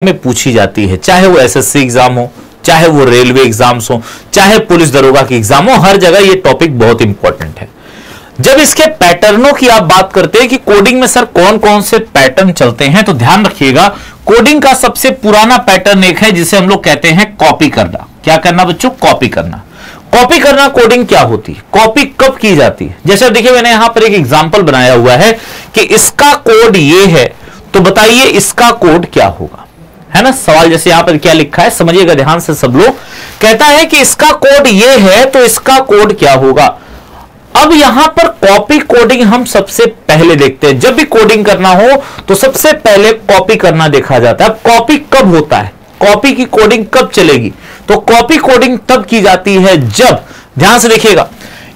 में पूछी जाती है, चाहे वो एसएससी एग्जाम हो, चाहे वो रेलवे एग्जाम्स हो, चाहे पुलिस दरोगा की एग्जाम हो, हर जगह ये टॉपिक बहुत इंपॉर्टेंट है। जब इसके पैटर्नों की आप बात करते हैं कि कोडिंग में सर कौन कौन से पैटर्न चलते हैं, तो ध्यान रखिएगा कोडिंग का सबसे पुराना पैटर्न एक है जिसे हम लोग कहते हैं कॉपी करना। क्या करना बच्चों? कॉपी करना। कॉपी करना कोडिंग क्या होती है, कॉपी कब की जाती है? जैसे देखिए मैंने यहां पर एक एग्जांपल बनाया हुआ है कि इसका कोड ये है, तो बताइए इसका कोड क्या होगा, है ना। सवाल जैसे यहां पर क्या लिखा है, समझिएगा ध्यान से सब लोग। कहता है कि इसका कोड ये है तो इसका कोड क्या होगा। अब यहां पर कॉपी कोडिंग हम सबसे पहले देखते हैं। जब भी कोडिंग करना हो तो सबसे पहले कॉपी करना देखा जाता है। अब कॉपी कब होता है, कॉपी की कोडिंग कब चलेगी? तो कॉपी कोडिंग तब की जाती है जब, ध्यान से देखिएगा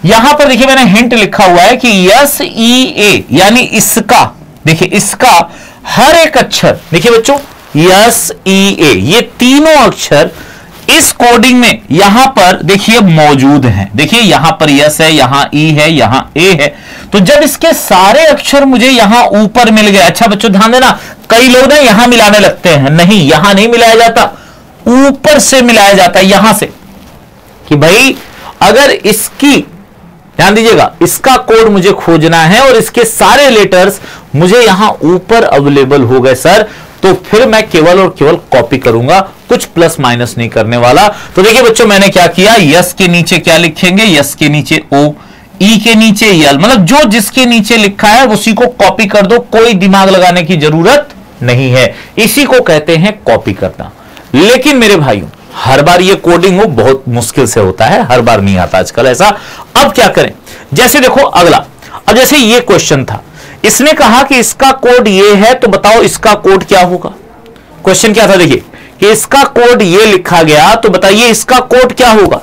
यहां पर देखिए मैंने हिंट लिखा हुआ है कि SEA यानी इसका, देखिए इसका हर एक अक्षर, देखिए बच्चों SEA ये तीनों अक्षर इस कोडिंग में यहां पर देखिए मौजूद हैं। देखिए यहां पर यस है, यहां ई है, यहां ए है। तो जब इसके सारे अक्षर मुझे यहां ऊपर मिल गए, अच्छा बच्चों ध्यान देना, कई लोग ना यहां मिलाने लगते हैं, नहीं यहां नहीं मिलाया जाता, ऊपर से मिलाया जाता है यहां से, कि भाई अगर इसकी, ध्यान दीजिएगा, इसका कोड मुझे खोजना है और इसके सारे लेटर्स मुझे यहां ऊपर अवेलेबल हो गए सर, तो फिर मैं केवल और केवल कॉपी करूंगा, कुछ प्लस माइनस नहीं करने वाला। तो देखिए बच्चों मैंने क्या किया, यस के नीचे क्या लिखेंगे, यस के नीचे ओ, ई के नीचे यल, मतलब जो जिसके नीचे लिखा है उसी को कॉपी कर दो, कोई दिमाग लगाने की जरूरत नहीं है। इसी को कहते हैं कॉपी करना। लेकिन मेरे भाइयों हर बार ये कोडिंग हो बहुत मुश्किल से होता है, हर बार नहीं आता आजकल ऐसा। अब क्या करें, जैसे देखो अगला, अब जैसे ये क्वेश्चन था, इसने कहा कि इसका कोड ये है तो बताओ इसका कोड क्या होगा। क्वेश्चन क्या था, देखिए कि इसका कोड ये लिखा गया तो बताइए इसका कोड क्या होगा।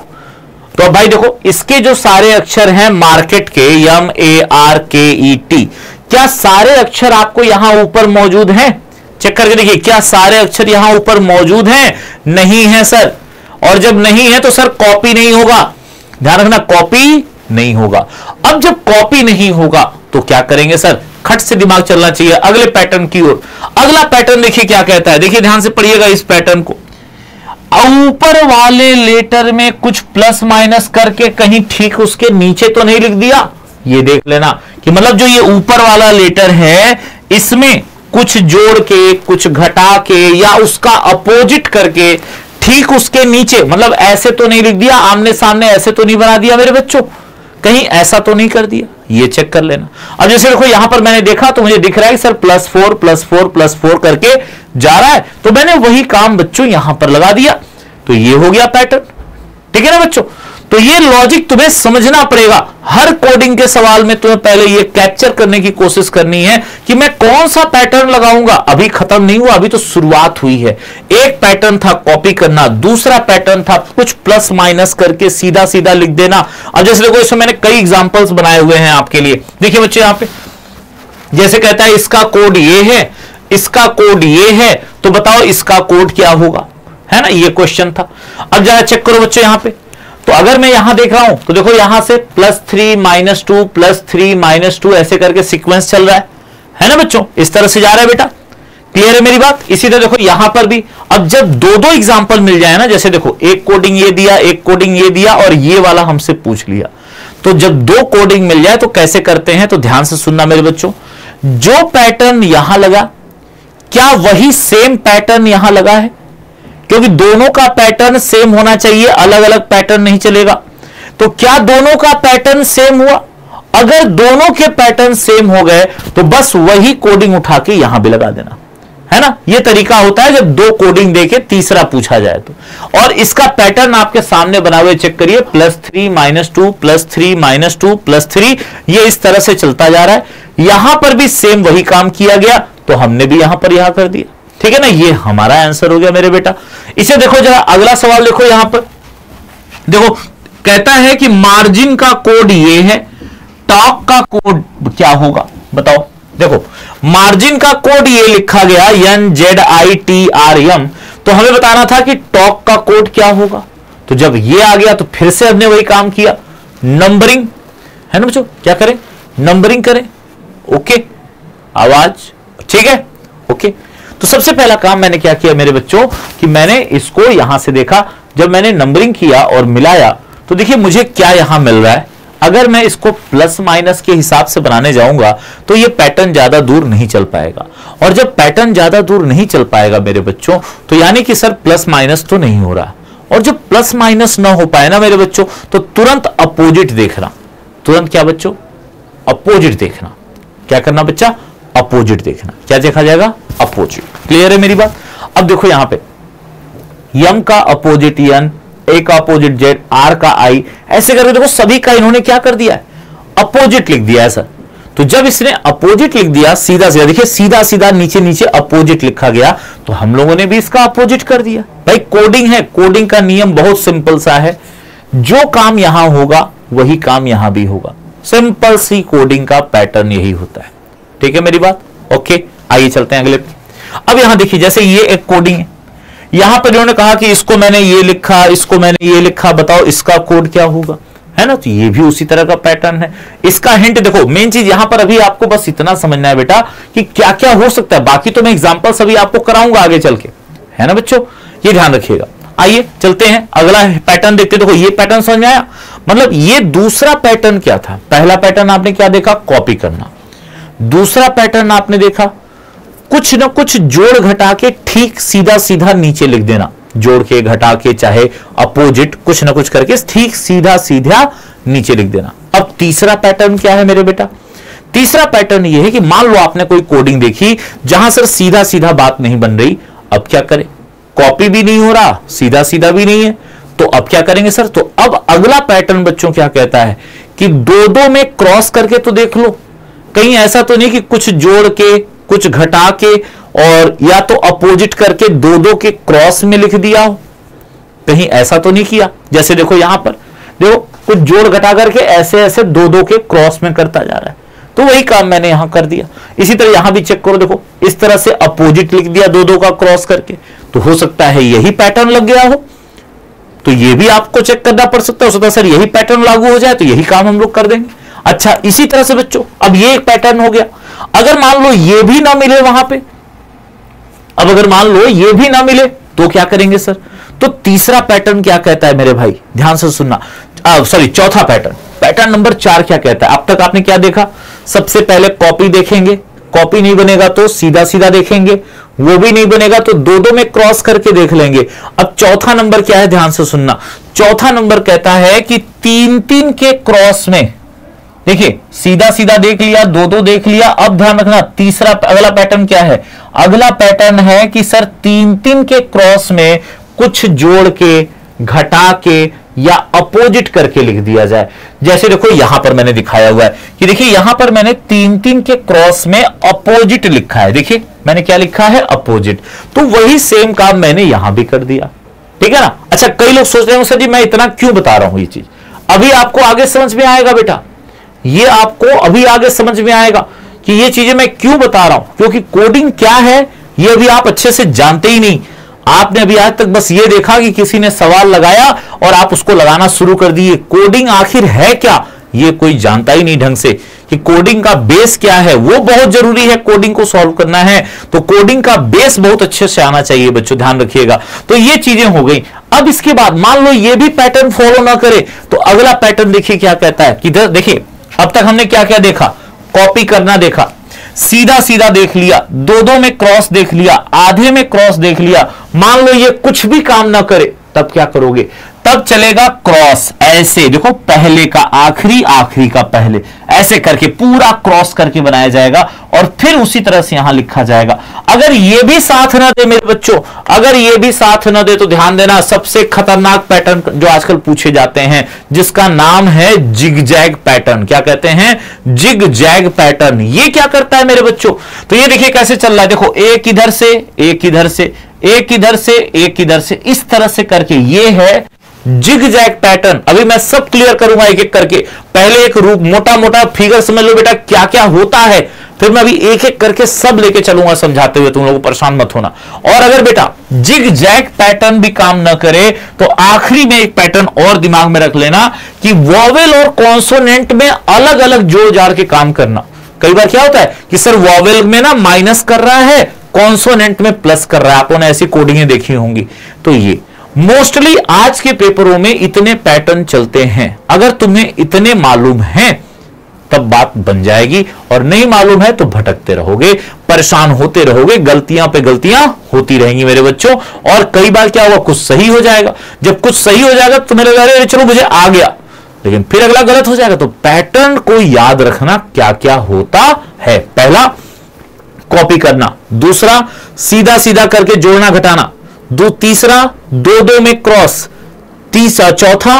तो अब भाई देखो इसके जो सारे अक्षर हैं मार्केट के, MARKET, क्या सारे अक्षर आपको यहां ऊपर मौजूद हैं? चेक करके देखिए क्या सारे अक्षर यहां ऊपर मौजूद हैं? नहीं है सर। और जब नहीं है तो सर कॉपी नहीं होगा, ध्यान रखना कॉपी नहीं होगा। अब जब कॉपी नहीं होगा तो क्या करेंगे सर, खट से दिमाग चलना चाहिए अगले पैटर्न की ओर। अगला पैटर्न देखिए क्या कहता है, देखिए ध्यान से पढ़िएगा इस पैटर्न को। ऊपर वाले लेटर में कुछ प्लस माइनस करके कहीं ठीक उसके नीचे तो नहीं लिख दिया, ये देख लेना कि मतलब जो ये ऊपर वाला लेटर है इसमें कुछ जोड़ के, कुछ घटा के या उसका अपोजिट करके ठीक उसके नीचे, मतलब ऐसे तो नहीं लिख दिया, आमने सामने ऐसे तो नहीं बना दिया मेरे बच्चों, कहीं ऐसा तो नहीं कर दिया, ये चेक कर लेना। अब जैसे देखो यहां पर मैंने देखा तो मुझे दिख रहा है सर +4 +4 +4 करके जा रहा है, तो मैंने वही काम बच्चों यहां पर लगा दिया, तो ये हो गया पैटर्न। ठीक है ना बच्चों, तो ये लॉजिक तुम्हें समझना पड़ेगा। हर कोडिंग के सवाल में तुम्हें पहले ये कैप्चर करने की कोशिश करनी है कि मैं कौन सा पैटर्न लगाऊंगा। अभी खत्म नहीं हुआ, अभी तो शुरुआत हुई है। एक पैटर्न था कॉपी करना, दूसरा पैटर्न था कुछ प्लस माइनस करके सीधा सीधा लिख देना। अब जैसे देखो इसमें मैंने कई एग्जांपल्स बनाए हुए हैं आपके लिए। देखिए बच्चे यहां पे जैसे कहता है इसका कोड ये है, इसका कोड ये है, तो बताओ इसका कोड क्या होगा, है ना, ये क्वेश्चन था। अब जरा चेक करो बच्चों यहां पे, तो अगर मैं यहां देख रहा हूं तो देखो यहां से +3 -2 +3 -2 ऐसे करके सीक्वेंस चल रहा है ना बच्चों, इस तरह से जा रहा है बेटा। क्लियर है मेरी बात? इसी तरह देखो यहां पर भी। अब जब दो दो एग्जांपल मिल जाए ना, जैसे देखो एक कोडिंग ये दिया, एक कोडिंग ये दिया और ये वाला हमसे पूछ लिया, तो जब दो कोडिंग मिल जाए तो कैसे करते हैं, तो ध्यान से सुनना मेरे बच्चों। जो पैटर्न यहां लगा क्या वही सेम पैटर्न यहां लगा है? क्योंकि दोनों का पैटर्न सेम होना चाहिए, अलग अलग पैटर्न नहीं चलेगा। तो क्या दोनों का पैटर्न सेम हुआ? अगर दोनों के पैटर्न सेम हो गए तो बस वही कोडिंग उठा के यहां भी लगा देना, है ना। यह तरीका होता है जब दो कोडिंग देके तीसरा पूछा जाए तो। और इसका पैटर्न आपके सामने बना हुए चेक करिए, +3 -2 +3 -2 +3, ये इस तरह से चलता जा रहा है। यहां पर भी सेम वही काम किया गया, तो हमने भी यहां पर यहां कर दिया। ठीक है ना, ये हमारा आंसर हो गया मेरे बेटा। इसे देखो जरा अगला सवाल देखो, यहां पर देखो कहता है कि मार्जिन का कोड ये है, टॉक का कोड क्या होगा बताओ। देखो मार्जिन का कोड ये लिखा गया NZITRM, तो हमें बताना था कि टॉक का कोड क्या होगा। तो जब ये आ गया तो फिर से हमने वही काम किया, नंबरिंग, है ना बच्चों, क्या करें, नंबरिंग करें। ओके, आवाज ठीक है, ओके। तो सबसे पहला काम मैंने क्या किया मेरे बच्चों कि मैंने इसको यहां से देखा, जब मैंने नंबरिंग किया और मिलाया तो देखिए मुझे क्या यहां मिल रहा है। अगर मैं इसको प्लस माइनस के हिसाब से बनाने जाऊंगा तो ये पैटर्न ज्यादा दूर नहीं चल पाएगा, और जब पैटर्न ज्यादा दूर नहीं चल पाएगा मेरे बच्चों तो यानी कि सर प्लस माइनस तो नहीं हो रहा, और जब प्लस माइनस ना हो पाए ना मेरे बच्चों तो तुरंत अपोजिट देखना। तुरंत क्या बच्चों? अपोजिट देखना। क्या करना बच्चा? अपोजिट देखना। क्या देखा जाएगा? अपोजिट। क्लियर है मेरी बात? अब देखो यहां पे यम का अपोजिट यन, ए का अपोजिट जेड, आर का आई, ऐसे करके देखो सभी का इन्होंने क्या कर दिया है? अपोजिट लिख दिया है सर। तो जब इसने अपोजिट लिख दिया सीधा सीधा, देखिए सीधा सीधा नीचे नीचे अपोजिट लिखा गया, तो हम लोगों ने भी इसका अपोजिट कर दिया। भाई कोडिंग है, कोडिंग का नियम बहुत सिंपल सा है, जो काम यहां होगा वही काम यहां भी होगा। सिंपल सी कोडिंग का पैटर्न यही होता है। ठीक है मेरी बात? ओके, आइए चलते हैं अगले पे। अब यहां देखिए जैसे ये एक कोडिंग है, यहां पर इन्होंने कहा कि इसको मैंने ये लिखा, इसको मैंने ये लिखा, बताओ इसका कोड क्या होगा, है ना? तो ये भी उसी तरह का पैटर्न है। इसका हिंट देखो, मेन चीज यहां पर अभी आपको बस इतना समझना है बेटा कि क्या क्या हो सकता है, बाकी तो मैं एग्जांपल सभी आपको कराऊंगा आगे चल के, है ना बच्चों? ये ध्यान रखिएगा। आइए चलते हैं अगला पैटर्न देखते। देखो ये पैटर्न समझ में आया, मतलब ये दूसरा पैटर्न क्या था? पहला पैटर्न आपने क्या देखा? कॉपी करना। दूसरा पैटर्न आपने देखा कुछ ना कुछ जोड़ घटा के ठीक सीधा सीधा नीचे लिख देना, जोड़ के घटा के चाहे अपोजिट कुछ ना कुछ करके ठीक सीधा सीधा नीचे लिख देना। अब तीसरा पैटर्न क्या है मेरे बेटा? तीसरा पैटर्न यह है कि मान लो आपने कोई कोडिंग देखी जहां सर सीधा सीधा बात नहीं बन रही, अब क्या करें? कॉपी भी नहीं हो रहा, सीधा सीधा भी नहीं है, तो अब क्या करेंगे सर? तो अब अगला पैटर्न बच्चों क्या कहता है कि दो दो में क्रॉस करके तो देख लो, कहीं ऐसा तो नहीं कि कुछ जोड़ के कुछ घटा के और या तो अपोजिट करके दो दो के क्रॉस में लिख दिया हो, कहीं ऐसा तो नहीं किया? जैसे देखो यहां पर देखो कुछ जोड़ घटा करके ऐसे ऐसे दो दो के क्रॉस में करता जा रहा है, तो वही काम मैंने यहां कर दिया। इसी तरह यहां भी चेक करो, देखो इस तरह से अपोजिट लिख दिया दो दो का क्रॉस करके, तो हो सकता है यही पैटर्न लग गया हो, तो ये भी आपको चेक करना पड़ सकता है। हो सकता है सर यही पैटर्न लागू हो जाए, तो यही काम हम लोग कर देंगे। अच्छा इसी तरह से बच्चों अब ये एक पैटर्न हो गया। अगर मान लो ये भी ना मिले वहां पे, अब अगर मान लो ये भी ना मिले तो क्या करेंगे सर? तो तीसरा पैटर्न क्या कहता है मेरे भाई? ध्यान से सुनना। सॉरी चौथा पैटर्न, पैटर्न नंबर 4 क्या कहता है? अब तक आपने क्या देखा? सबसे पहले कॉपी देखेंगे, कॉपी नहीं बनेगा तो सीधा सीधा देखेंगे, वो भी नहीं बनेगा तो दो दो में क्रॉस करके देख लेंगे। अब चौथा नंबर क्या है? ध्यान से सुनना। चौथा नंबर कहता है कि तीन तीन के क्रॉस में, देखिए सीधा सीधा देख लिया, दो दो देख लिया। अब ध्यान रखना तीसरा अगला पैटर्न क्या है? अगला पैटर्न है कि सर तीन तीन के क्रॉस में कुछ जोड़ के घटा के या अपोजिट करके लिख दिया जाए। जैसे देखो यहां पर मैंने दिखाया हुआ है कि देखिए यहां पर मैंने तीन तीन के क्रॉस में अपोजिट लिखा है, देखिए मैंने क्या लिखा है? अपोजिट। तो वही सेम काम मैंने यहां भी कर दिया, ठीक है ना? अच्छा कई लोग सोच रहे हो सर जी मैं इतना क्यों बता रहा हूं ये चीज, अभी आपको आगे समझ में आएगा बेटा, ये आपको अभी आगे समझ में आएगा कि ये चीजें मैं क्यों बता रहा हूं, क्योंकि कोडिंग क्या है ये अभी आप अच्छे से जानते ही नहीं। आपने अभी आज तक बस ये देखा कि किसी ने सवाल लगाया और आप उसको लगाना शुरू कर दिए। कोडिंग आखिर है क्या ये कोई जानता ही नहीं ढंग से, कि कोडिंग का बेस क्या है, वो बहुत जरूरी है। कोडिंग को सॉल्व करना है तो कोडिंग का बेस बहुत अच्छे से आना चाहिए बच्चों, ध्यान रखिएगा। तो ये चीजें हो गई। अब इसके बाद मान लो ये भी पैटर्न फॉलो ना करे तो अगला पैटर्न देखिए क्या कहता है कि देखिए अब तक हमने क्या क्या देखा? कॉपी करना देखा, सीधा सीधा देख लिया, दो दो में क्रॉस देख लिया, आधे में क्रॉस देख लिया। मान लो ये कुछ भी काम ना करे तब क्या करोगे? तब चलेगा क्रॉस, ऐसे देखो पहले का आखिरी, आखिरी का पहले, ऐसे करके पूरा क्रॉस करके बनाया जाएगा और फिर उसी तरह से यहां लिखा जाएगा। अगर ये भी साथ ना दे मेरे बच्चों, अगर ये भी साथ ना दे तो ध्यान देना सबसे खतरनाक पैटर्न जो आजकल पूछे जाते हैं जिसका नाम है जिग-जैग पैटर्न। क्या कहते हैं? Zigzag pattern. ये क्या करता है मेरे बच्चों? तो ये देखिए कैसे चल रहा है, देखो एक इधर से, एक इधर से, एक इधर से, एक इधर से, इस तरह से करके ये है जिग-जैग पैटर्न। अभी मैं सब क्लियर करूंगा एक एक करके। पहले एक रूप मोटा मोटा फिगर समझ लो बेटा क्या क्या होता है, फिर मैं अभी एक एक करके सब लेके चलूंगा समझाते हुए, तुम लोगों को परेशान मत होना। और अगर बेटा जिग-जैग पैटर्न भी काम न करे तो आखिरी में एक पैटर्न और दिमाग में रख लेना कि वॉवेल और कॉन्सोनेंट में अलग अलग जोड़ जाड़ के काम करना। कई बार क्या होता है कि सर वॉवेल में ना माइनस कर रहा है कॉन्सोनेंट में प्लस कर रहा है, आपने ऐसी कोडिंगें देखी होंगी। तो ये मोस्टली आज के पेपरों में इतने पैटर्न चलते हैं। अगर तुम्हें इतने मालूम हैं तब बात बन जाएगी, और नहीं मालूम है तो भटकते रहोगे, परेशान होते रहोगे, गलतियां पे गलतियां होती रहेंगी मेरे बच्चों। और कई बार क्या होगा, कुछ सही हो जाएगा। जब कुछ सही हो जाएगा तो तुम्हें लगा अरे चलो मुझे आ गया, लेकिन फिर अगला गलत हो जाएगा। तो पैटर्न को याद रखना क्या क्या होता है। पहला, कॉपी करना। दूसरा, सीधा सीधा करके जोड़ना घटाना। तीसरा, दो दो में क्रॉस। चौथा,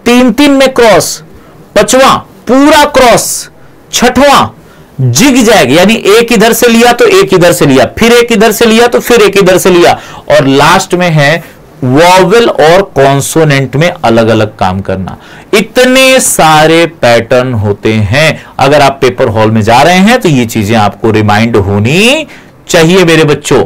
तीन तीन में क्रॉस। पांचवा, पूरा क्रॉस। छठवां, जिग जैग, यानी एक इधर से लिया तो एक इधर से लिया, फिर एक इधर से लिया तो फिर एक इधर से लिया। और लास्ट में है वॉवेल और कॉन्सोनेंट में अलग अलग काम करना। इतने सारे पैटर्न होते हैं। अगर आप पेपर हॉल में जा रहे हैं तो ये चीजें आपको रिमाइंड होनी चाहिए मेरे बच्चों।